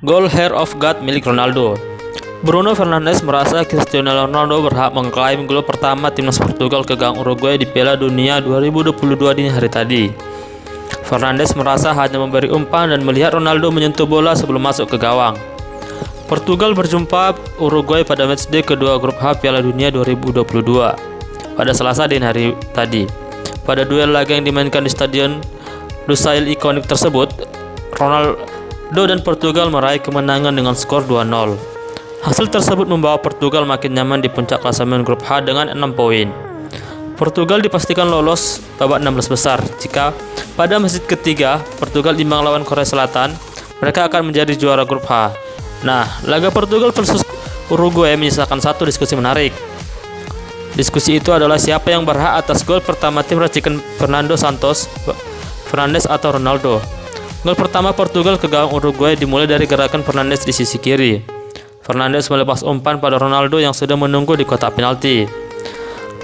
Gol Hair of God milik Ronaldo. Bruno Fernandes merasa Cristiano Ronaldo berhak mengklaim gol pertama timnas Portugal ke gawang Uruguay di Piala Dunia 2022 dini hari tadi. Fernandes merasa hanya memberi umpan dan melihat Ronaldo menyentuh bola sebelum masuk ke gawang. Portugal berjumpa Uruguay pada matchday kedua grup H Piala Dunia 2022 pada Selasa dini hari tadi. Pada duel laga yang dimainkan di Stadion Lusail ikonik tersebut, Ronaldo dan Portugal meraih kemenangan dengan skor 2-0. Hasil tersebut membawa Portugal makin nyaman di puncak klasemen grup H dengan 6 poin. Portugal dipastikan lolos babak 16 besar jika pada match ketiga Portugal imbang lawan Korea Selatan, mereka akan menjadi juara grup H. Nah, laga Portugal versus Uruguay menyisakan satu diskusi menarik. Diskusi itu adalah siapa yang berhak atas gol pertama tim racikan Fernando Santos, Fernandes atau Ronaldo. Gol pertama Portugal ke gawang Uruguay dimulai dari gerakan Fernandes di sisi kiri. Fernandes melepas umpan pada Ronaldo yang sudah menunggu di kotak penalti.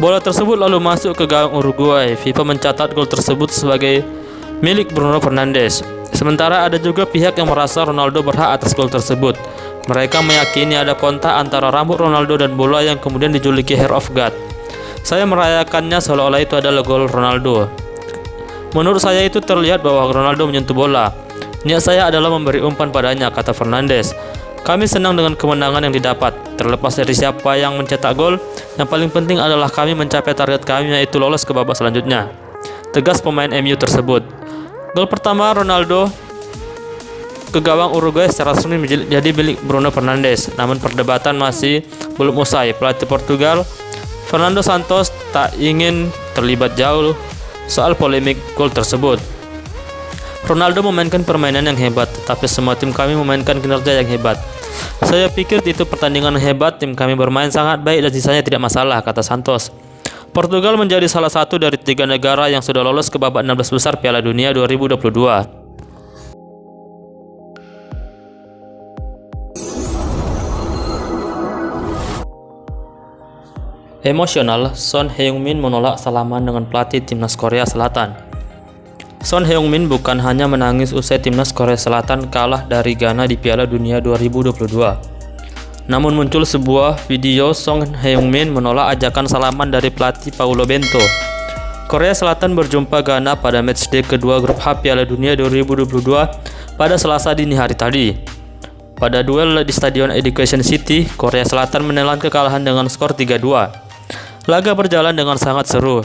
Bola tersebut lalu masuk ke gawang Uruguay. FIFA mencatat gol tersebut sebagai milik Bruno Fernandes. Sementara ada juga pihak yang merasa Ronaldo berhak atas gol tersebut. Mereka meyakini ada kontak antara rambut Ronaldo dan bola yang kemudian dijuluki Hair of God. Saya merayakannya seolah-olah itu adalah gol Ronaldo. Menurut saya itu terlihat bahwa Ronaldo menyentuh bola. Niat saya adalah memberi umpan padanya, kata Fernandes. Kami senang dengan kemenangan yang didapat. Terlepas dari siapa yang mencetak gol, yang paling penting adalah kami mencapai target kami, yaitu lolos ke babak selanjutnya, tegas pemain MU tersebut. Gol pertama Ronaldo ke gawang Uruguay secara resmi menjadi milik Bruno Fernandes. Namun perdebatan masih belum usai. Pelatih Portugal, Fernando Santos, tak ingin terlibat jauh soal polemik gol tersebut. Ronaldo memainkan permainan yang hebat, tetapi semua tim kami memainkan kinerja yang hebat. Saya pikir itu pertandingan hebat, tim kami bermain sangat baik dan sisanya tidak masalah, kata Santos. Portugal menjadi salah satu dari 3 negara yang sudah lolos ke babak 16 besar Piala Dunia 2022. Emosional, Son Heung-min menolak salaman dengan pelatih timnas Korea Selatan. Son Heung-min bukan hanya menangis usai timnas Korea Selatan kalah dari Ghana di Piala Dunia 2022. Namun muncul sebuah video Son Heung-min menolak ajakan salaman dari pelatih Paulo Bento. Korea Selatan berjumpa Ghana pada matchday kedua grup H Piala Dunia 2022 pada Selasa dini hari tadi. Pada duel di Stadion Education City, Korea Selatan menelan kekalahan dengan skor 3-2. Laga berjalan dengan sangat seru.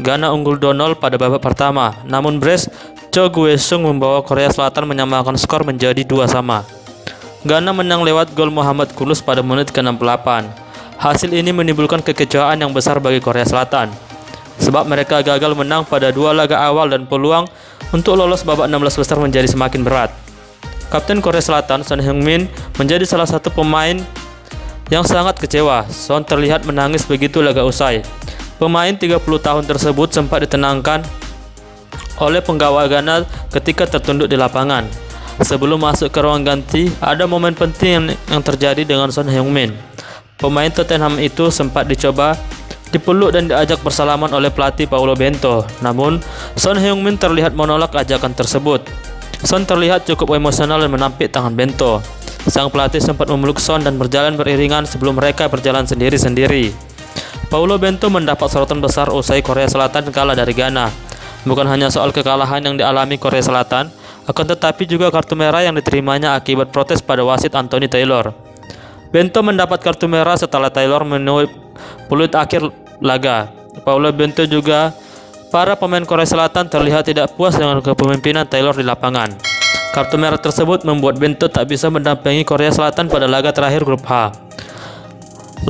Ghana unggul 2-0 pada babak pertama, namun brace Cho Gue-sung membawa Korea Selatan menyamakan skor menjadi 2-2. Ghana menang lewat gol Muhammad Kudus pada menit ke-68. Hasil ini menimbulkan kekecewaan yang besar bagi Korea Selatan, sebab mereka gagal menang pada 2 laga awal dan peluang untuk lolos babak 16 besar menjadi semakin berat. Kapten Korea Selatan, Son Heung-min, menjadi salah satu pemain yang sangat kecewa. Son terlihat menangis begitu laga usai. Pemain 30 tahun tersebut sempat ditenangkan oleh penggawa Ghana ketika tertunduk di lapangan. Sebelum masuk ke ruang ganti, ada momen penting yang terjadi dengan Son Heung-min. Pemain Tottenham itu sempat dicoba dipeluk dan diajak bersalaman oleh pelatih Paulo Bento. Namun, Son Heung-min terlihat menolak ajakan tersebut. Son terlihat cukup emosional dan menampik tangan Bento. Sang pelatih sempat memeluk Son dan berjalan beriringan sebelum mereka berjalan sendiri-sendiri. Paulo Bento mendapat sorotan besar usai Korea Selatan kalah dari Ghana. Bukan hanya soal kekalahan yang dialami Korea Selatan, akan tetapi juga kartu merah yang diterimanya akibat protes pada wasit Anthony Taylor. Bento mendapat kartu merah setelah Taylor menuai peluit akhir laga. Paulo Bento juga para pemain Korea Selatan terlihat tidak puas dengan kepemimpinan Taylor di lapangan. Kartu merah tersebut membuat Bento tak bisa mendampingi Korea Selatan pada laga terakhir grup H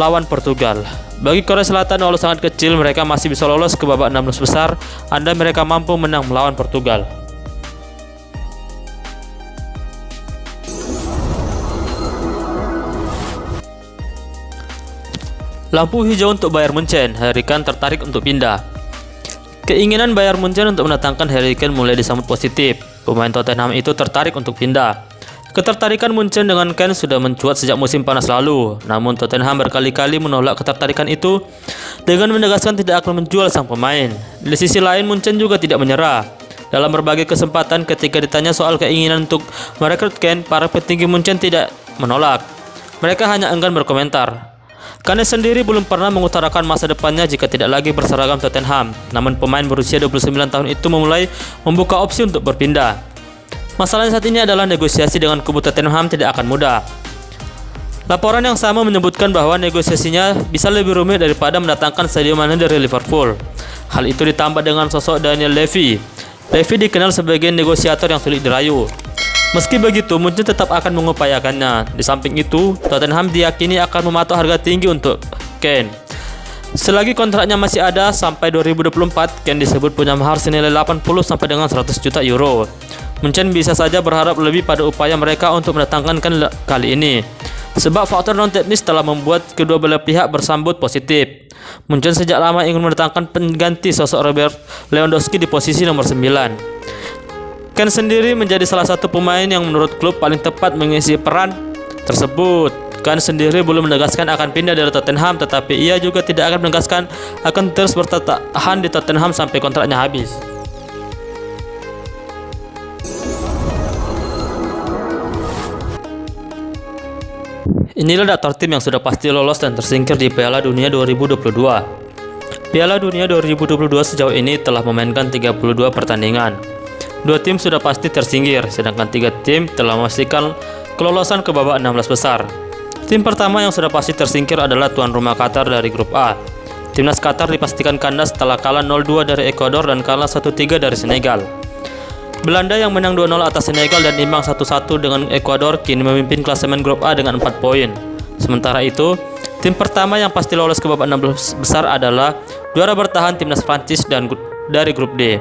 lawan Portugal. Bagi Korea Selatan, walau sangat kecil, mereka masih bisa lolos ke babak 16 besar andai mereka mampu menang melawan Portugal. Lampu hijau untuk Bayern Munchen, Harry Kane tertarik untuk pindah. Keinginan Bayern Munchen untuk mendatangkan Harry Kane mulai disambut positif. Pemain Tottenham itu tertarik untuk pindah. Ketertarikan Munchen dengan Kane sudah mencuat sejak musim panas lalu. Namun Tottenham berkali-kali menolak ketertarikan itu dengan menegaskan tidak akan menjual sang pemain. Di sisi lain, Munchen juga tidak menyerah. Dalam berbagai kesempatan ketika ditanya soal keinginan untuk merekrut Kane, para petinggi Munchen tidak menolak. Mereka hanya enggan berkomentar. Kane sendiri belum pernah mengutarakan masa depannya jika tidak lagi berseragam Tottenham. Namun pemain berusia 29 tahun itu mulai membuka opsi untuk berpindah. Masalahnya saat ini adalah negosiasi dengan kubu Tottenham tidak akan mudah. Laporan yang sama menyebutkan bahwa negosiasinya bisa lebih rumit daripada mendatangkan Sadio Mane dari Liverpool. Hal itu ditambah dengan sosok Daniel Levy. Levy dikenal sebagai negosiator yang sulit dirayu. Meski begitu, Munchen tetap akan mengupayakannya. Di samping itu, Tottenham diyakini akan mematok harga tinggi untuk Kane. Selagi kontraknya masih ada sampai 2024, Kane disebut punya mahar senilai 80 sampai dengan 100 juta euro. Munchen bisa saja berharap lebih pada upaya mereka untuk mendatangkan Kane kali ini. Sebab faktor non-teknis telah membuat kedua belah pihak bersambut positif. Munchen sejak lama ingin mendatangkan pengganti sosok Robert Lewandowski di posisi nomor 9. Kane sendiri menjadi salah satu pemain yang menurut klub paling tepat mengisi peran tersebut. Kane sendiri belum menegaskan akan pindah dari Tottenham, tetapi ia juga tidak akan menegaskan akan terus bertahan di Tottenham sampai kontraknya habis. Inilah daftar tim yang sudah pasti lolos dan tersingkir di Piala Dunia 2022. Piala Dunia 2022 sejauh ini telah memainkan 32 pertandingan. 2 tim sudah pasti tersingkir, sedangkan 3 tim telah memastikan kelolosan ke babak 16 besar. Tim pertama yang sudah pasti tersingkir adalah tuan rumah Qatar dari grup A. Timnas Qatar dipastikan kandas setelah kalah 0-2 dari Ekuador dan kalah 1-3 dari Senegal. Belanda yang menang 2-0 atas Senegal dan imbang 1-1 dengan Ekuador kini memimpin klasemen grup A dengan 4 poin. Sementara itu, tim pertama yang pasti lolos ke babak 16 besar adalah juara bertahan timnas Prancis dari grup D.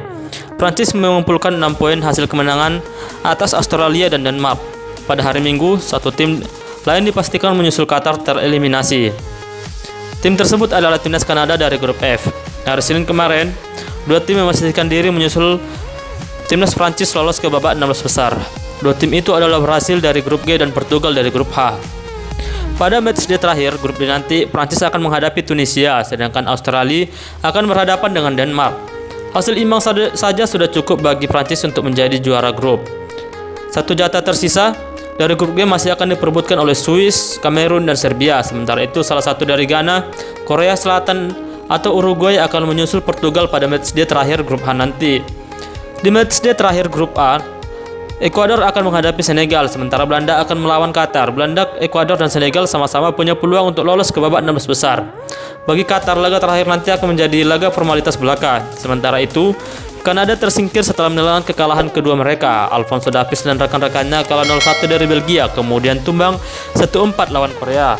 Prancis mengumpulkan 6 poin hasil kemenangan atas Australia dan Denmark. Pada hari Minggu, satu tim lain dipastikan menyusul Qatar tereliminasi. Tim tersebut adalah timnas Kanada dari grup F. Hari Senin kemarin, 2 tim memastikan diri menyusul timnas Prancis lolos ke babak 16 besar. 2 tim itu adalah Brasil dari grup G dan Portugal dari grup H. Pada matchday terakhir grup D nanti, Prancis akan menghadapi Tunisia, sedangkan Australia akan berhadapan dengan Denmark. Hasil imbang saja sudah cukup bagi Prancis untuk menjadi juara grup. 1 jatah tersisa dari grup G masih akan diperebutkan oleh Swiss, Kamerun, dan Serbia. Sementara itu salah satu dari Ghana, Korea Selatan, atau Uruguay akan menyusul Portugal pada matchday terakhir grup H nanti. Di matchday terakhir grup A, Ekuador akan menghadapi Senegal, sementara Belanda akan melawan Qatar. Belanda, Ekuador, dan Senegal sama-sama punya peluang untuk lolos ke babak 16 besar. Bagi Qatar, laga terakhir nanti akan menjadi laga formalitas belaka. Sementara itu, Kanada tersingkir setelah menelan kekalahan kedua mereka. Alphonso Davies dan rekan-rekannya kalah 0-1 dari Belgia, kemudian tumbang 1-4 lawan Korea.